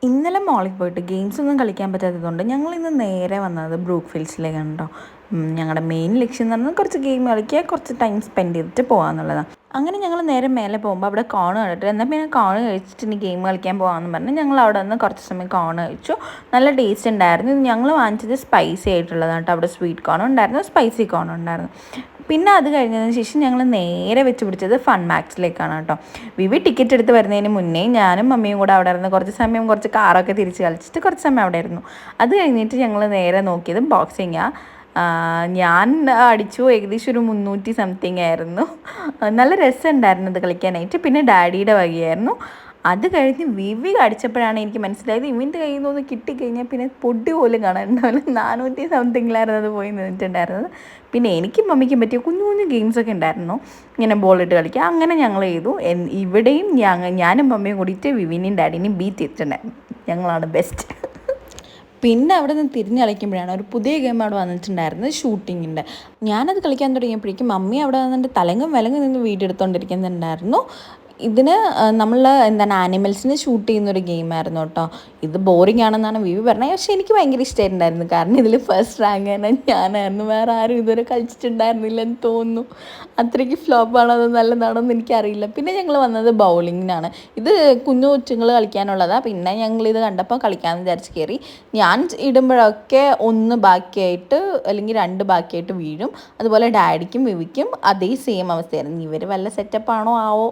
ഇന്നലെ മോളിൽ പോയിട്ട് ഗെയിംസ് ഒന്നും കളിക്കാൻ പറ്റാത്തതുകൊണ്ട് ഞങ്ങൾ ഇന്ന് നേരെ വന്നത് ബ്രൂക്ക്ഫീൽഡ്സിലേക്കാണ് കേട്ടോ. ഞങ്ങളുടെ മെയിൻ ലക്ഷ്യം എന്ന് പറഞ്ഞാൽ കുറച്ച് ഗെയിം കളിക്കുക, കുറച്ച് ടൈം സ്പെൻഡ് ചെയ്തിട്ട് പോകാമെന്നുള്ളതാണ്. അങ്ങനെ ഞങ്ങൾ നേരെ മേലെ പോകുമ്പോൾ അവിടെ കോൺ കണ്ടിട്ട് എന്നാൽ പിന്നെ കോൺ കഴിച്ചിട്ട് ഇനി ഗെയിം കളിക്കാൻ പോകാമെന്ന് പറഞ്ഞ് ഞങ്ങൾ അവിടെ നിന്ന് കുറച്ച് സമയം കോൺ കഴിച്ചു. നല്ല ടേസ്റ്റ് ഉണ്ടായിരുന്നു. ഇത് ഞങ്ങൾ വാങ്ങിച്ചത് സ്പൈസി ആയിട്ടുള്ളതാണ് കേട്ടോ. അവിടെ സ്വീറ്റ് കോണും ഉണ്ടായിരുന്നു, സ്പൈസി കോണും ഉണ്ടായിരുന്നു. പിന്നെ അത് കഴിഞ്ഞതിന് ശേഷം ഞങ്ങൾ നേരെ വെച്ച് പിടിച്ചത് ഫൺ മാക്സിലേക്കാണ് കേട്ടോ. വിവി ടിക്കറ്റ് എടുത്ത് വരുന്നതിന് മുന്നേ ഞാനും മമ്മിയും കൂടെ അവിടെ ഇരുന്ന് കുറച്ച് സമയം കുറച്ച് കാറൊക്കെ തിരിച്ച് കളിച്ചിട്ട് കുറച്ച് സമയം അവിടെ ഇരുന്നു. അത് കഴിഞ്ഞിട്ട് ഞങ്ങൾ നേരെ നോക്കിയത് ബോക്സിങ്ങാണ്. ഞാൻ അടിച്ചു ഏകദേശം ഒരു 300 സംതിങ് ആയിരുന്നു. നല്ല രസമുണ്ടായിരുന്നു ഇത് കളിക്കാനായിട്ട്. പിന്നെ ഡാഡിയുടെ വകയായിരുന്നു. അത് കഴിഞ്ഞ് വിവി അടിച്ചപ്പോഴാണ് എനിക്ക് മനസ്സിലായത് ഇവൻ്റെ കയ്യിൽ നിന്ന് കിട്ടിക്കഴിഞ്ഞാൽ പിന്നെ പൊടി പോലും കാണാനുണ്ടാവില്ല. 400 സംതിങ്ങിലായിരുന്നു അത് പോയി നിന്നിട്ടുണ്ടായിരുന്നത്. പിന്നെ എനിക്കും മമ്മിക്കും പറ്റിയ കുഞ്ഞു കുഞ്ഞു ഗെയിംസൊക്കെ ഉണ്ടായിരുന്നു, ഇങ്ങനെ ബോളിട്ട് കളിക്കുക. അങ്ങനെ ഞങ്ങൾ ചെയ്തു. ഇവിടെയും ഞാനും മമ്മിയും കൂടിയിട്ട് വിവിനെയും ഡാഡിനെയും ബീറ്റ് ചെയ്തിട്ടുണ്ടായിരുന്നു. ഞങ്ങളാണ് ബെസ്റ്റ്. പിന്നെ അവിടെ നിന്ന് തിരിഞ്ഞ് കളിക്കുമ്പോഴാണ് ഒരു പുതിയ ഗെയിം അവിടെ വന്നിട്ടുണ്ടായിരുന്നത്, ഷൂട്ടിങ്ങിൻ്റെ. ഞാനത് കളിക്കാൻ തുടങ്ങിയപ്പോഴേക്കും മമ്മി അവിടെ വന്നിട്ട് തലങ്ങും വിലങ്ങും നിന്ന് വീഡിയോ എടുത്തുകൊണ്ടിരിക്കുന്നുണ്ടായിരുന്നു. ഇതിന് നമ്മൾ എന്താണ് ആനിമൽസിനെ ഷൂട്ട് ചെയ്യുന്നൊരു ഗെയിമായിരുന്നു കേട്ടോ. ഇത് ബോറിംഗ് ആണെന്നാണ് വിവി പറഞ്ഞത്. പക്ഷേ എനിക്ക് ഭയങ്കര ഇഷ്ടമായിട്ടുണ്ടായിരുന്നു. കാരണം ഇതിൽ ഫസ്റ്റ് റാങ്ക് തന്നെ ഞാനായിരുന്നു. വേറെ ആരും ഇതുവരെ കളിച്ചിട്ടുണ്ടായിരുന്നില്ലെന്ന് തോന്നുന്നു. അത്രയ്ക്ക് ഫ്ലോപ്പാണോ അത് നല്ലതാണോ എന്ന് എനിക്കറിയില്ല. പിന്നെ ഞങ്ങൾ വന്നത് ബൗളിങ്ങിനാണ്. ഇത് കുഞ്ഞു കൊച്ചുങ്ങൾ കളിക്കാനുള്ളതാണ്. പിന്നെ ഞങ്ങളിത് കണ്ടപ്പോൾ കളിക്കാമെന്ന് വിചാരിച്ച് കയറി. ഞാൻ ഇടുമ്പോഴൊക്കെ 1 ബാക്കിയായിട്ട് അല്ലെങ്കിൽ 2 ബാക്കിയായിട്ട് വീഴും. അതുപോലെ ഡാഡിക്കും വിവിക്കും അതേ സെയിം അവസ്ഥയായിരുന്നു. ഇവർ വല്ല സെറ്റപ്പാണോ ആവോ.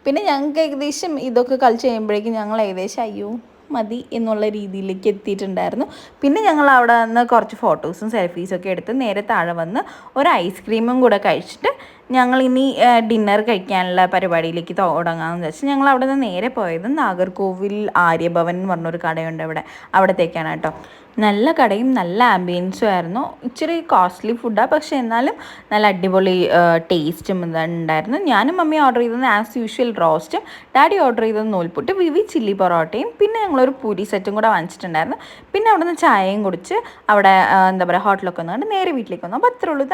പിന്നെ ഞങ്ങൾക്ക് ഏകദേശം ഇതൊക്കെ കളിച്ച് കഴിയുമ്പോഴേക്കും ഞങ്ങൾ ഏകദേശം അയ്യോ മതി എന്നുള്ള രീതിയിലേക്ക് എത്തിയിട്ടുണ്ടായിരുന്നു. പിന്നെ ഞങ്ങൾ അവിടെ നിന്ന് കുറച്ച് ഫോട്ടോസും സെൽഫീസൊക്കെ എടുത്ത് നേരെ താഴെ വന്ന് ഒരു ഐസ്ക്രീമും കൂടെ കഴിച്ചിട്ട് ഞങ്ങളിനി ഡിന്നർ കഴിക്കാനുള്ള പരിപാടിയിലേക്ക് തുടങ്ങാമെന്ന് വെച്ചാൽ ഞങ്ങൾ അവിടെ നിന്ന് നേരെ പോയത് നാഗർകോവിൽ ആര്യഭവൻ എന്ന് പറഞ്ഞൊരു കടയുണ്ട് അവിടത്തേക്കാണ് കേട്ടോ. നല്ല കടയും നല്ല ആംബിയൻസും ആയിരുന്നു. ഇച്ചിരി കോസ്റ്റ്ലി ഫുഡാണ്, പക്ഷേ എന്നാലും നല്ല അടിപൊളി ടേസ്റ്റും ഉണ്ടായിരുന്നു. ഞാനും മമ്മി ഓർഡർ ചെയ്തത് ആസ് യൂഷ്വൽ റോസ്റ്റും, ഡാഡി ഓർഡർ ചെയ്തത് നൂൽപുട്ട്, വിവി ചില്ലി പൊറോട്ടയും, പിന്നെ ഞങ്ങളൊരു പൂരി സെറ്റും കൂടെ വാങ്ങിച്ചിട്ടുണ്ടായിരുന്നു. പിന്നെ അവിടെ നിന്ന് ചായയും കുടിച്ച് അവിടെ എന്താ പറയുക ഹോട്ടലൊക്കെ വന്നുകൊണ്ട് നേരെ വീട്ടിലേക്ക് വന്നു. അപ്പോൾ അത്രേ ഉള്ളൂ.